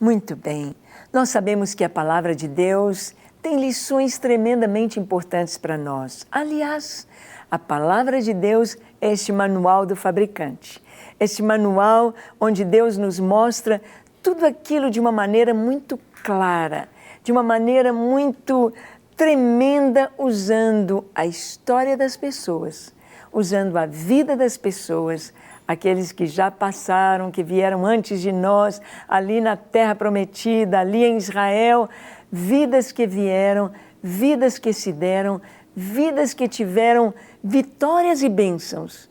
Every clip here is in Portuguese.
Muito bem. Nós sabemos que a palavra de Deus tem lições tremendamente importantes para nós. Aliás, a palavra de Deus é este manual do fabricante. Este manual onde Deus nos mostra tudo aquilo de uma maneira muito clara, de uma maneira muito tremenda, usando a história das pessoas, usando a vida das pessoas, aqueles que já passaram, que vieram antes de nós, ali na Terra Prometida, ali em Israel, vidas que vieram, vidas que se deram, vidas que tiveram vitórias e bênçãos,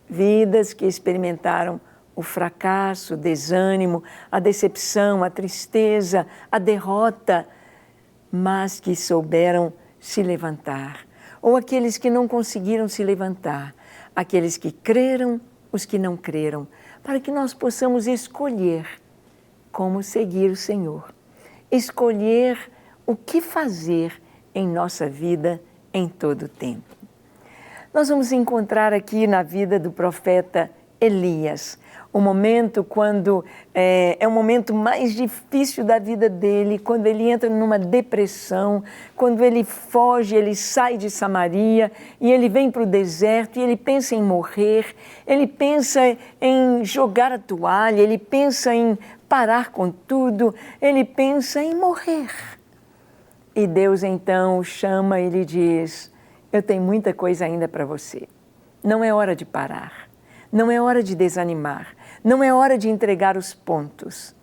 vidas que experimentaram o fracasso, o desânimo, a decepção, a tristeza, a derrota, mas que souberam se levantar. Ou aqueles que não conseguiram se levantar, aqueles que creram, os que não creram, para que nós possamos escolher como seguir o Senhor, escolher o que fazer em nossa vida em todo o tempo. Nós vamos encontrar aqui na vida do profeta Elias, o momento quando é o momento mais difícil da vida dele, quando ele entra numa depressão, quando ele foge, ele sai de Samaria e ele vem para o deserto e ele pensa em morrer, ele pensa em jogar a toalha, ele pensa em parar com tudo, ele pensa em morrer. E Deus então o chama e lhe diz: eu tenho muita coisa ainda para você, não é hora de parar. Não é hora de desanimar, não é hora de entregar os pontos.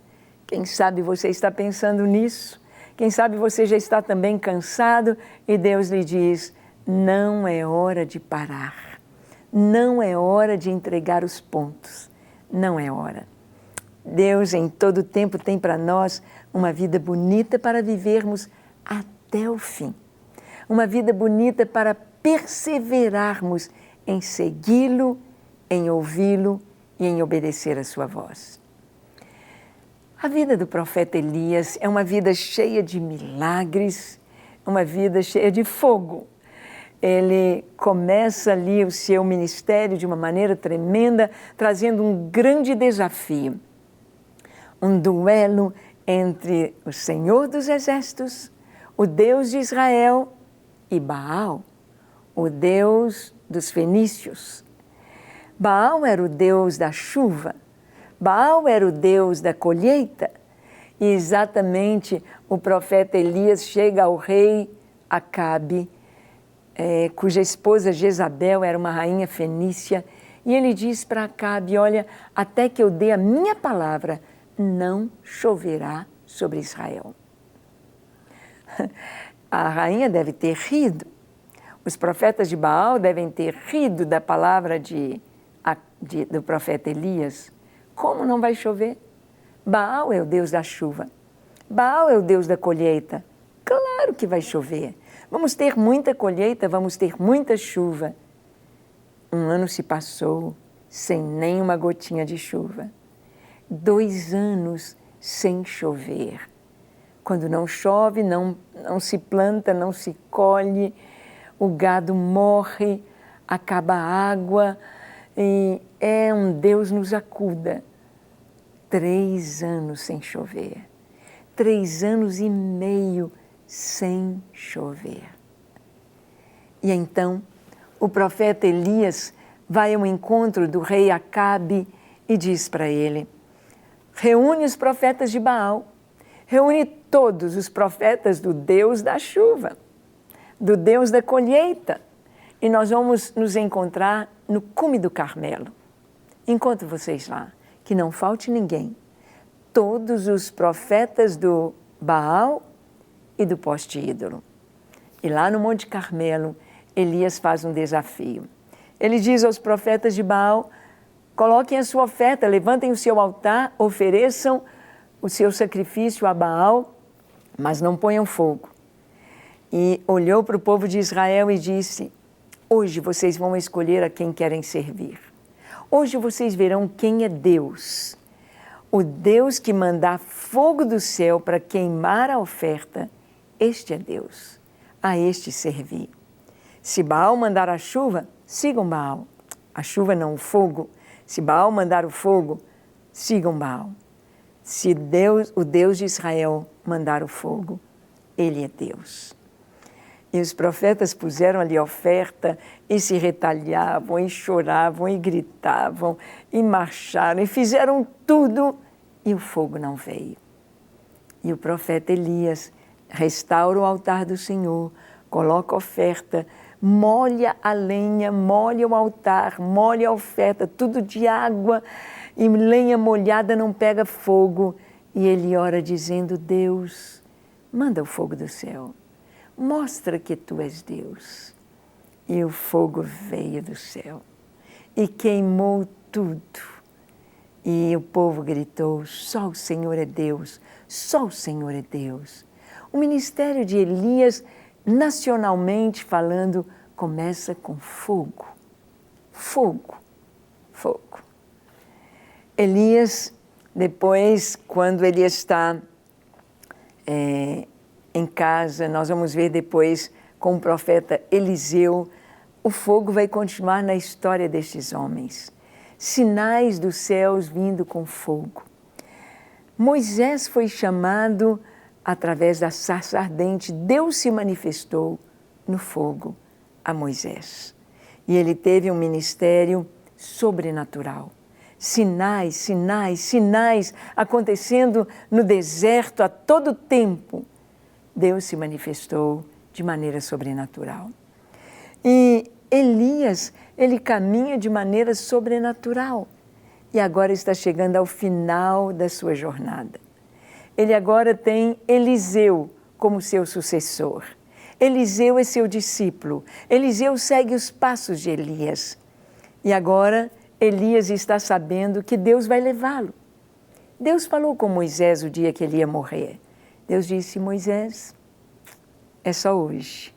Quem sabe você está pensando nisso, quem sabe você já está também cansado e Deus lhe diz: não é hora de parar, não é hora de entregar os pontos, não é hora. Deus em todo tempo tem para nós uma vida bonita para vivermos até o fim, uma vida bonita para perseverarmos em segui-lo, em ouvi-lo e em obedecer a sua voz. A vida do profeta Elias é uma vida cheia de milagres, uma vida cheia de fogo. Ele começa ali o seu ministério de uma maneira tremenda, trazendo um grande desafio, um duelo entre o Senhor dos Exércitos, o Deus de Israel, e Baal, o Deus dos fenícios. Baal era o Deus da chuva, Baal era o Deus da colheita, e exatamente o profeta Elias chega ao rei Acabe, cuja esposa Jezabel era uma rainha fenícia, e ele diz para Acabe: olha, até que eu dê a minha palavra, não choverá sobre Israel. A rainha deve ter rido, os profetas de Baal devem ter rido da palavra do profeta Elias. Como não vai chover? Baal é o Deus da chuva, Baal é o Deus da colheita. Claro que vai chover, vamos ter muita colheita, vamos ter muita chuva. Um ano se passou sem nenhuma gotinha de chuva, 2 anos sem chover. Quando não chove, não se planta, não se colhe, o gado morre, acaba a água, e um Deus nos acuda. 3 anos sem chover, 3 anos e meio sem chover. E então o profeta Elias vai ao encontro do rei Acabe e diz para ele: reúne os profetas de Baal, reúne todos os profetas do Deus da chuva, do Deus da colheita, e nós vamos nos encontrar no cume do Carmelo. Encontro vocês lá, que não falte ninguém. Todos os profetas do Baal e do poste ídolo. E lá no Monte Carmelo, Elias faz um desafio. Ele diz aos profetas de Baal: coloquem a sua oferta, levantem o seu altar, ofereçam o seu sacrifício a Baal, mas não ponham fogo. E olhou para o povo de Israel e disse: hoje vocês vão escolher a quem querem servir. Hoje vocês verão quem é Deus. O Deus que mandar fogo do céu para queimar a oferta, este é Deus. A este servir. Se Baal mandar a chuva, sigam Baal. A chuva não, o fogo. Se Baal mandar o fogo, sigam Baal. Se Deus, o Deus de Israel, mandar o fogo, Ele é Deus. E os profetas puseram ali oferta e se retalhavam, e choravam, e gritavam, e marcharam, e fizeram tudo, e o fogo não veio. E o profeta Elias restaura o altar do Senhor, coloca oferta, molha a lenha, molha o altar, molha a oferta, tudo de água, e lenha molhada não pega fogo. E ele ora dizendo: Deus, manda o fogo do céu, mostra que tu és Deus. E o fogo veio do céu e queimou tudo. E o povo gritou: só o Senhor é Deus, só o Senhor é Deus. O ministério de Elias, nacionalmente falando, começa com fogo. Fogo, fogo. Elias, depois, quando ele está em casa, nós vamos ver depois com o profeta Eliseu, o fogo vai continuar na história destes homens. Sinais dos céus vindo com fogo. Moisés foi chamado através da sarça ardente. Deus se manifestou no fogo a Moisés. E ele teve um ministério sobrenatural. Sinais, sinais, sinais acontecendo no deserto a todo tempo. Deus se manifestou de maneira sobrenatural. E Elias, ele caminha de maneira sobrenatural. E agora está chegando ao final da sua jornada. Ele agora tem Eliseu como seu sucessor. Eliseu é seu discípulo. Eliseu segue os passos de Elias. E agora Elias está sabendo que Deus vai levá-lo. Deus falou com Moisés o dia que ele ia morrer. Deus disse: Moisés, é só hoje.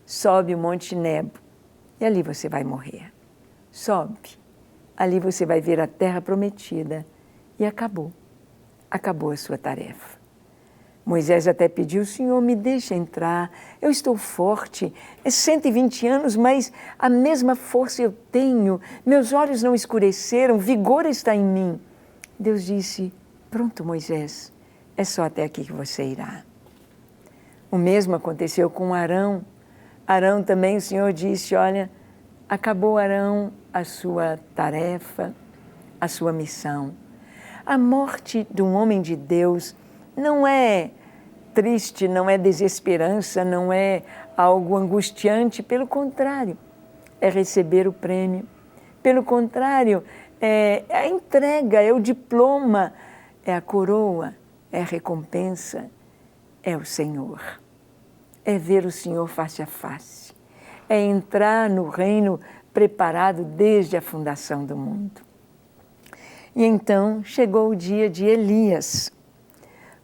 Sobe o Monte Nebo e ali você vai morrer. Sobe. Ali você vai ver a terra prometida. E acabou. Acabou a sua tarefa. Moisés até pediu: Senhor, me deixa entrar. Eu estou forte. É 120 anos, mas a mesma força eu tenho. Meus olhos não escureceram, vigor está em mim. Deus disse: pronto, Moisés, é só até aqui que você irá. O mesmo aconteceu com Arão. Arão também, o Senhor disse: olha, acabou, Arão, a sua tarefa, a sua missão. A morte de um homem de Deus não é triste, não é desesperança, não é algo angustiante, pelo contrário, é receber o prêmio. Pelo contrário, é a entrega, é o diploma, é a coroa, é a recompensa, é o Senhor. É ver o Senhor face a face, é entrar no reino preparado desde a fundação do mundo. E então chegou o dia de Elias.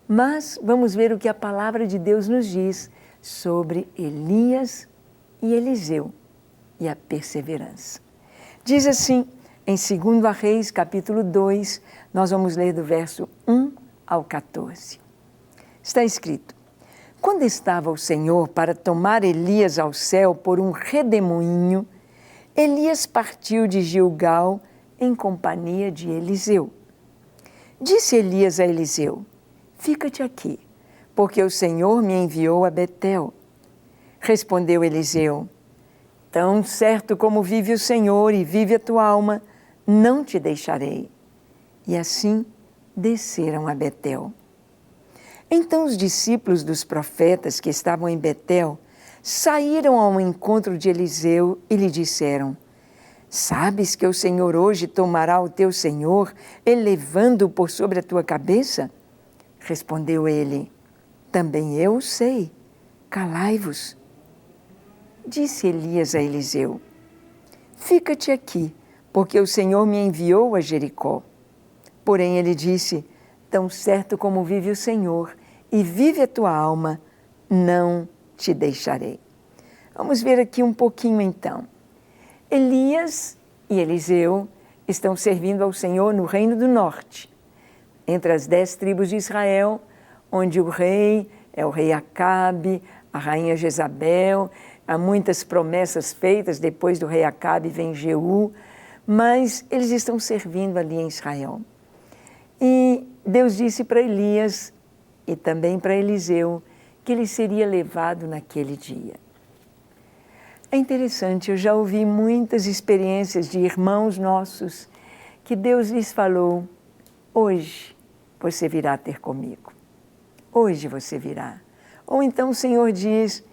Mas vamos ver o que a palavra de Deus nos diz sobre Elias e Eliseu e a perseverança. Diz assim, em 2 Reis, capítulo 2, nós vamos ler do verso 1 ao 14. Está escrito: quando estava o Senhor para tomar Elias ao céu por um redemoinho, Elias partiu de Gilgal em companhia de Eliseu. Disse Elias a Eliseu: fica-te aqui, porque o Senhor me enviou a Betel. Respondeu Eliseu: tão certo como vive o Senhor e vive a tua alma, não te deixarei. E assim desceram a Betel. Então os discípulos dos profetas que estavam em Betel saíram ao encontro de Eliseu e lhe disseram: sabes que o Senhor hoje tomará o teu senhor, elevando-o por sobre a tua cabeça? Respondeu ele: também eu sei, calai-vos. Disse Elias a Eliseu: fica-te aqui, porque o Senhor me enviou a Jericó. Porém ele disse: tão certo como vive o Senhor e vive a tua alma, não te deixarei. Vamos ver aqui um pouquinho então. Elias e Eliseu estão servindo ao Senhor no Reino do Norte, entre as 10 tribos de Israel, onde o rei é o rei Acabe, a rainha Jezabel. Há muitas promessas feitas, depois do rei Acabe vem Jeú, mas eles estão servindo ali em Israel. E Deus disse para Elias e também para Eliseu que ele seria levado naquele dia. É interessante, eu já ouvi muitas experiências de irmãos nossos que Deus lhes falou: hoje você virá ter comigo, hoje você virá. Ou então o Senhor diz: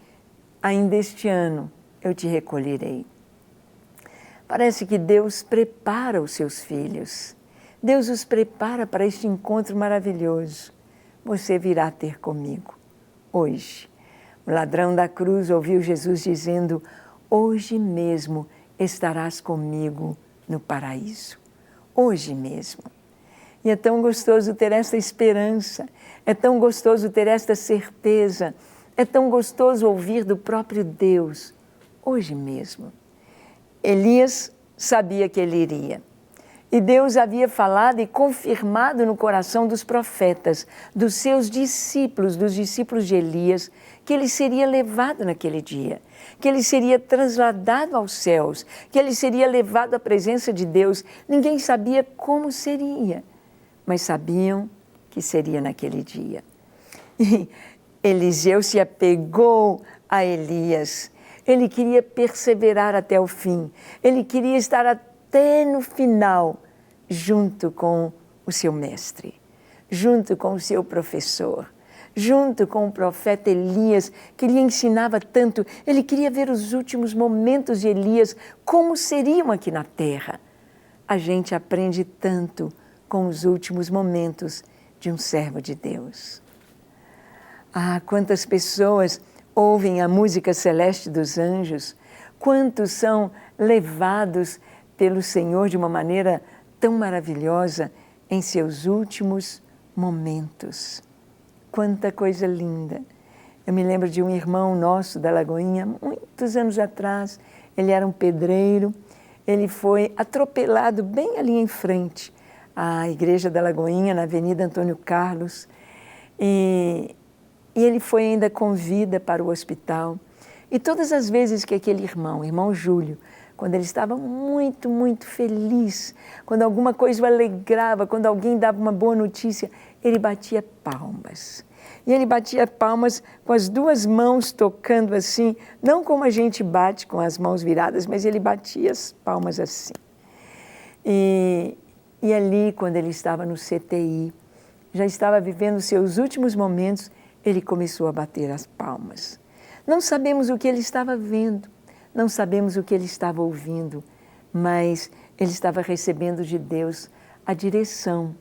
ainda este ano eu te recolherei. Parece que Deus prepara os seus filhos, Deus os prepara para este encontro maravilhoso. Você virá ter comigo, hoje. O ladrão da cruz ouviu Jesus dizendo: hoje mesmo estarás comigo no paraíso. Hoje mesmo. E é tão gostoso ter esta esperança, é tão gostoso ter esta certeza, é tão gostoso ouvir do próprio Deus, hoje mesmo. Elias sabia que ele iria. E Deus havia falado e confirmado no coração dos profetas, dos seus discípulos, dos discípulos de Elias, que ele seria levado naquele dia, que ele seria trasladado aos céus, que ele seria levado à presença de Deus. Ninguém sabia como seria, mas sabiam que seria naquele dia. E Eliseu se apegou a Elias. Ele queria perseverar até o fim. Ele queria estar até no final, junto com o seu mestre, junto com o seu professor, junto com o profeta Elias, que lhe ensinava tanto. Ele queria ver os últimos momentos de Elias, como seriam aqui na terra. A gente aprende tanto com os últimos momentos de um servo de Deus. Ah, quantas pessoas ouvem a música celeste dos anjos, quantos são levados pelo Senhor de uma maneira tão maravilhosa em seus últimos momentos. Quanta coisa linda! Eu me lembro de um irmão nosso da Lagoinha, muitos anos atrás. Ele era um pedreiro, ele foi atropelado bem ali em frente à Igreja da Lagoinha, na Avenida Antônio Carlos, e ele foi ainda com vida para o hospital. E todas as vezes que aquele irmão Júlio, quando ele estava muito, muito feliz, quando alguma coisa o alegrava, quando alguém dava uma boa notícia, ele batia palmas. E ele batia palmas com as duas mãos tocando assim, não como a gente bate com as mãos viradas, mas ele batia as palmas assim. E ali, quando ele estava no CTI, já estava vivendo seus últimos momentos, ele começou a bater as palmas. Não sabemos o que ele estava vendo, não sabemos o que ele estava ouvindo, mas ele estava recebendo de Deus a direção,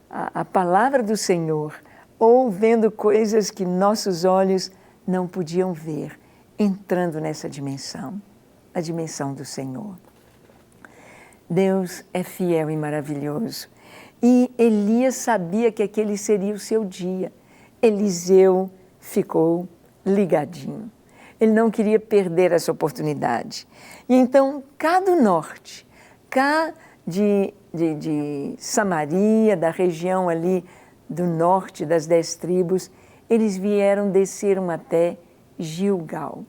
a palavra do Senhor, ou vendo coisas que nossos olhos não podiam ver, entrando nessa dimensão, a dimensão do Senhor. Deus é fiel e maravilhoso. E Elias sabia que aquele seria o seu dia. Eliseu ficou ligadinho. Ele não queria perder essa oportunidade. E então, cá do norte, cá de Samaria, da região ali do norte das 10 tribos, eles desceram até Gilgal.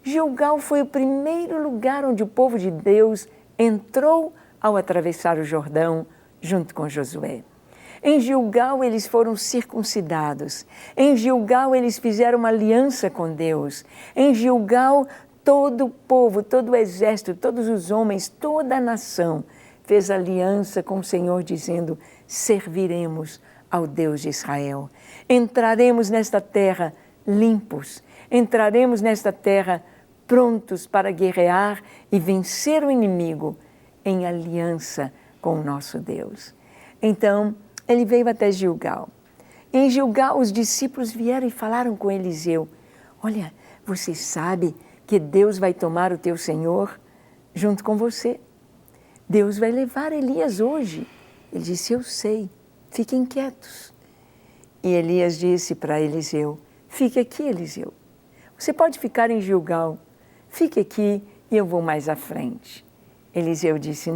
Gilgal foi o primeiro lugar onde o povo de Deus entrou ao atravessar o Jordão junto com Josué. Em Gilgal eles foram circuncidados. Em Gilgal eles fizeram uma aliança com Deus. Em Gilgal todo o povo, todo o exército, todos os homens, toda a nação fez aliança com o Senhor dizendo: serviremos ao Deus de Israel. Entraremos nesta terra limpos. Entraremos nesta terra prontos para guerrear e vencer o inimigo em aliança com o nosso Deus. Então, ele veio até Gilgal. Em Gilgal, os discípulos vieram e falaram com Eliseu: olha, você sabe que Deus vai tomar o teu Senhor junto com você. Deus vai levar Elias hoje. Ele disse: eu sei, fiquem quietos. E Elias disse para Eliseu: fique aqui, Eliseu. Você pode ficar em Gilgal. Fique aqui e eu vou mais à frente. Eliseu disse: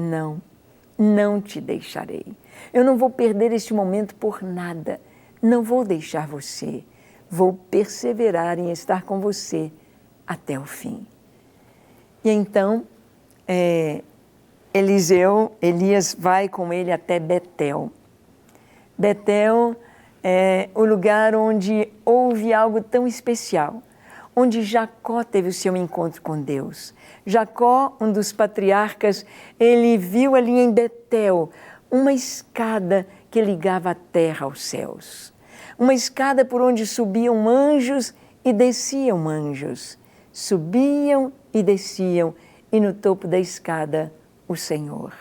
não te deixarei. Eu não vou perder este momento por nada. Não vou deixar você. Vou perseverar em estar com você até o fim. E então, Elias vai com ele até Betel. Betel é o lugar onde houve algo tão especial, onde Jacó teve o seu encontro com Deus. Jacó, um dos patriarcas, ele viu ali em Betel uma escada que ligava a terra aos céus. Uma escada por onde subiam anjos e desciam anjos. Subiam e desciam, e no topo da escada o Senhor.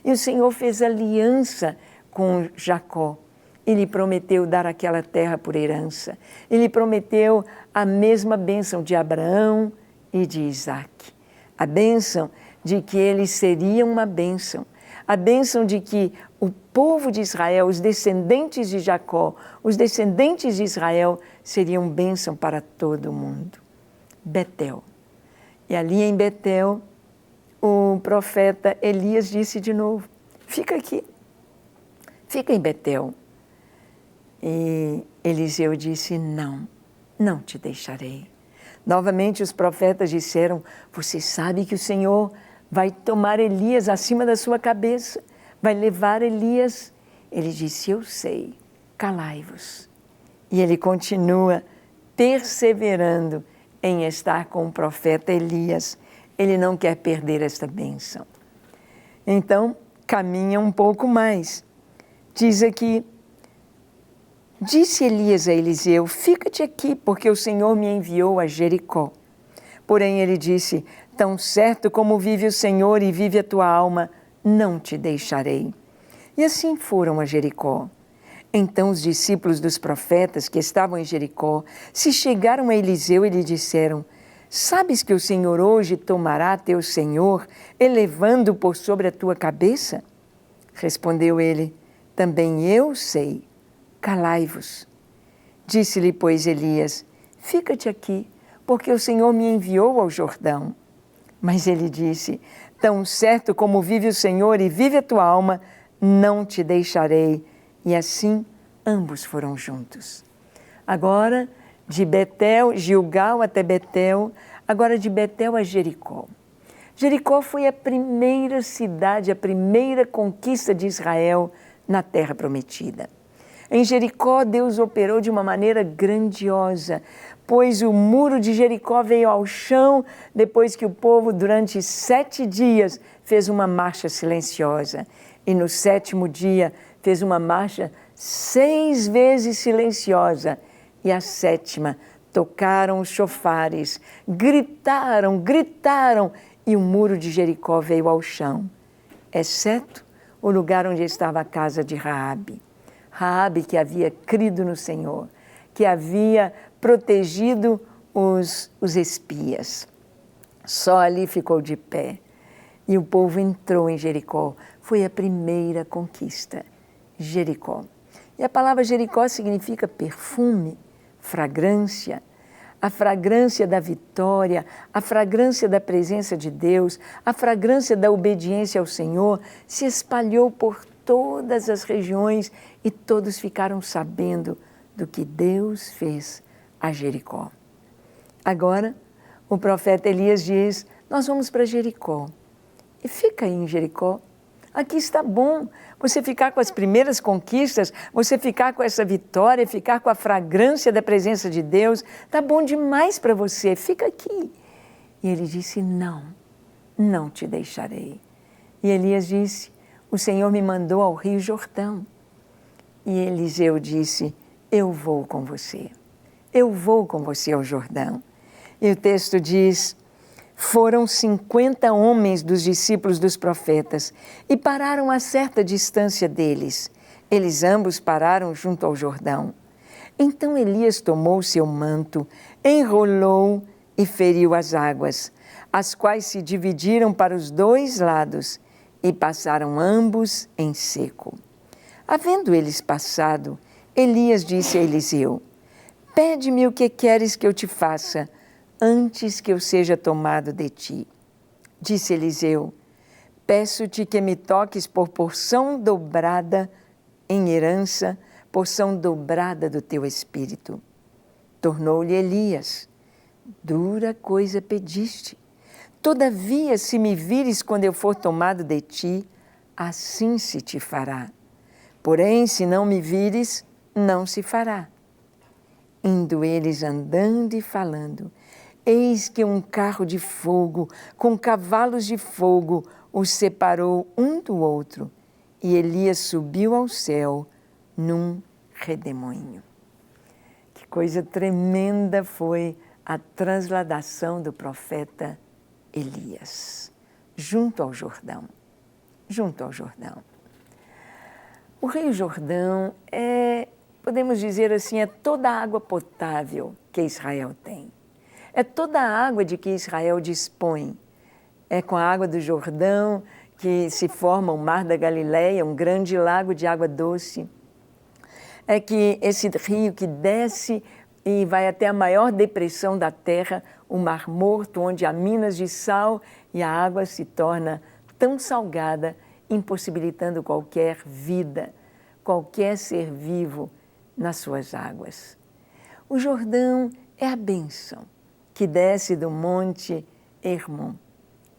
E o Senhor fez aliança com Jacó. Ele prometeu dar aquela terra por herança. Ele prometeu a mesma bênção de Abraão e de Isaac. A bênção de que eles seriam uma bênção. A bênção de que o povo de Israel, os descendentes de Jacó, os descendentes de Israel seriam bênção para todo o mundo. Betel. E ali em Betel, o profeta Elias disse de novo, fica aqui, fica em Betel. E Eliseu disse, não te deixarei. Novamente os profetas disseram, você sabe que o Senhor vai tomar Elias acima da sua cabeça, vai levar Elias. Ele disse, eu sei, calai-vos. E ele continua perseverando em estar com o profeta Elias. Ele não quer perder esta bênção. Então, caminha um pouco mais. Diz aqui, disse Elias a Eliseu, fica-te aqui, porque o Senhor me enviou a Jericó. Porém ele disse, tão certo como vive o Senhor e vive a tua alma, não te deixarei. E assim foram a Jericó. Então os discípulos dos profetas que estavam em Jericó se chegaram a Eliseu e lhe disseram, sabes que o Senhor hoje tomará teu Senhor, elevando-o por sobre a tua cabeça? Respondeu ele, também eu sei, calai-vos. Disse-lhe, pois, Elias, fica-te aqui, porque o Senhor me enviou ao Jordão. Mas ele disse, tão certo como vive o Senhor e vive a tua alma, não te deixarei. E assim ambos foram juntos. Agora, de Betel, Gilgal até Betel, agora de Betel a Jericó. Jericó foi a primeira cidade, a primeira conquista de Israel na terra prometida. Em Jericó, Deus operou de uma maneira grandiosa, pois o muro de Jericó veio ao chão depois que o povo, durante 7 dias, fez uma marcha silenciosa. E no 7º dia, fez uma marcha 6 vezes silenciosa. E a 7ª, tocaram os chofares, gritaram, e o muro de Jericó veio ao chão, exceto o lugar onde estava a casa de Raabe. Raabe, que havia crido no Senhor, que havia protegido os espias. Só ali ficou de pé. E o povo entrou em Jericó. Foi a primeira conquista, Jericó. E a palavra Jericó significa perfume, fragrância, a fragrância da vitória, a fragrância da presença de Deus, a fragrância da obediência ao Senhor se espalhou por todas as regiões e todos ficaram sabendo do que Deus fez a Jericó. Agora, o profeta Elias diz, nós vamos para Jericó. E fica aí em Jericó. Aqui está bom você ficar com as primeiras conquistas, você ficar com essa vitória, ficar com a fragrância da presença de Deus. Está bom demais para você, fica aqui. E ele disse, não te deixarei. E Elias disse, o Senhor me mandou ao Rio Jordão. E Eliseu disse, eu vou com você. Eu vou com você ao Jordão. E o texto diz, foram 50 homens dos discípulos dos profetas e pararam a certa distância deles. Eles ambos pararam junto ao Jordão. Então Elias tomou seu manto, enrolou e feriu as águas, as quais se dividiram para os 2 lados e passaram ambos em seco. Havendo eles passado, Elias disse a Eliseu, pede-me o que queres que eu te faça, antes que eu seja tomado de ti. Disse Eliseu, peço-te que me toques por porção dobrada em herança, porção dobrada do teu espírito. Tornou-lhe Elias, dura coisa pediste. Todavia, se me vires quando eu for tomado de ti, assim se te fará. Porém, se não me vires, não se fará. Indo eles andando e falando, eis que um carro de fogo, com cavalos de fogo, os separou um do outro, e Elias subiu ao céu num redemoinho. Que coisa tremenda foi a transladação do profeta Elias, junto ao Jordão. Junto ao Jordão. O Rio Jordão podemos dizer assim, é toda a água potável que Israel tem. É toda a água de que Israel dispõe. É com a água do Jordão que se forma o Mar da Galileia, um grande lago de água doce. É que esse rio que desce e vai até a maior depressão da terra, o Mar Morto, onde há minas de sal e a água se torna tão salgada, impossibilitando qualquer vida, qualquer ser vivo nas suas águas. O Jordão é a bênção que desce do monte Hermon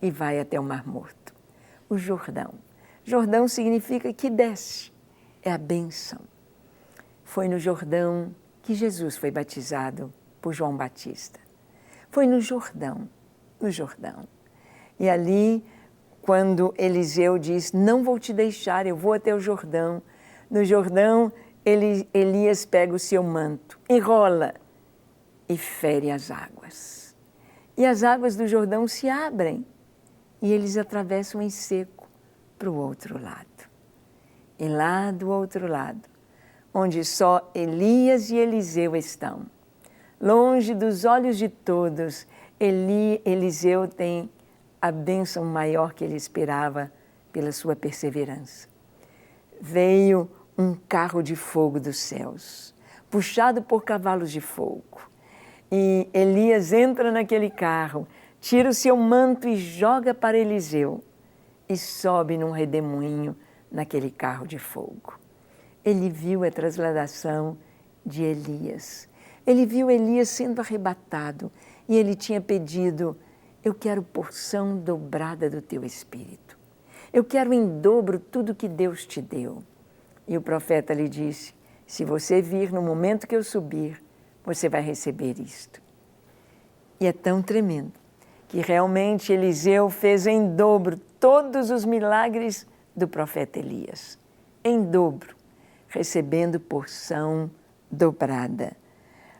e vai até o Mar Morto. O Jordão. Jordão significa que desce, é a bênção. Foi no Jordão que Jesus foi batizado por João Batista. Foi no Jordão, no Jordão. E ali, quando Eliseu diz, não vou te deixar, eu vou até o Jordão. No Jordão, Elias pega o seu manto, enrola e fere as águas. E as águas do Jordão se abrem e eles atravessam em seco para o outro lado. E lá do outro lado, onde só Elias e Eliseu estão, longe dos olhos de todos, Eliseu tem a bênção maior que ele esperava pela sua perseverança. Veio um carro de fogo dos céus, puxado por cavalos de fogo. E Elias entra naquele carro, tira o seu manto e joga para Eliseu e sobe num redemoinho naquele carro de fogo. Ele viu a transladação de Elias. Ele viu Elias sendo arrebatado e ele tinha pedido, eu quero porção dobrada do teu espírito. Eu quero em dobro tudo que Deus te deu. E o profeta lhe disse, se você vir no momento que eu subir, você vai receber isto. E é tão tremendo que realmente Eliseu fez em dobro todos os milagres do profeta Elias. Em dobro, recebendo porção dobrada.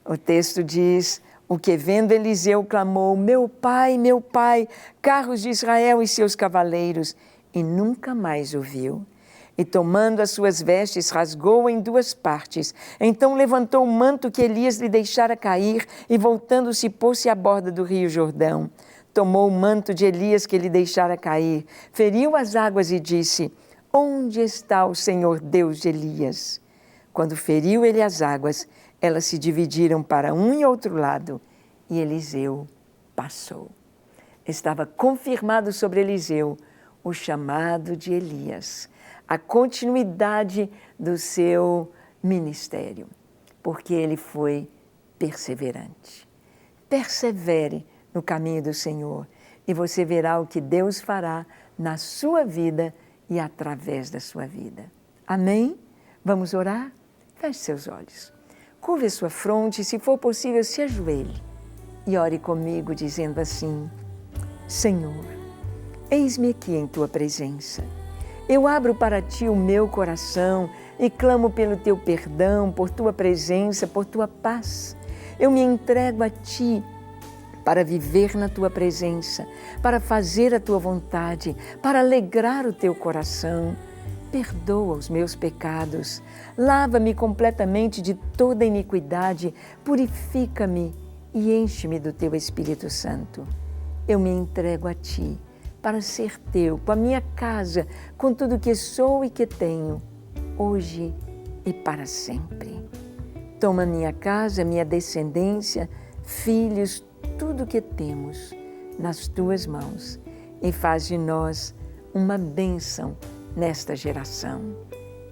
O texto diz, o que vendo Eliseu clamou, meu pai, carros de Israel e seus cavaleiros, e nunca mais o viu. E tomando as suas vestes, rasgou em duas partes. Então levantou o manto que Elias lhe deixara cair e voltando-se pôs-se à borda do rio Jordão. Tomou o manto de Elias que lhe deixara cair, feriu as águas e disse, onde está o Senhor Deus de Elias? Quando feriu ele as águas, elas se dividiram para um e outro lado e Eliseu passou. Estava confirmado sobre Eliseu o chamado de Elias, a continuidade do seu ministério, porque ele foi perseverante. Persevere no caminho do Senhor e você verá o que Deus fará na sua vida e através da sua vida. Amém? Vamos orar? Feche seus olhos. Curve a sua fronte e, se for possível, se ajoelhe e ore comigo dizendo assim, Senhor, eis-me aqui em Tua presença. Eu abro para Ti o meu coração e clamo pelo Teu perdão, por Tua presença, por Tua paz. Eu me entrego a Ti para viver na Tua presença, para fazer a Tua vontade, para alegrar o Teu coração. Perdoa os meus pecados, lava-me completamente de toda iniquidade, purifica-me e enche-me do Teu Espírito Santo. Eu me entrego a Ti para ser Teu, com a minha casa, com tudo que sou e que tenho, hoje e para sempre. Toma minha casa, minha descendência, filhos, tudo que temos nas Tuas mãos e faz de nós uma bênção nesta geração.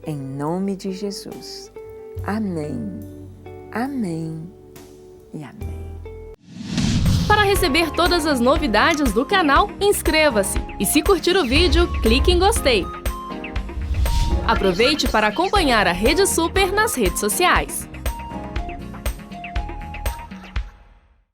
Em nome de Jesus. Amém, amém e amém. Para receber todas as novidades do canal, inscreva-se e se curtir o vídeo, clique em gostei. Aproveite para acompanhar a Rede Super nas redes sociais.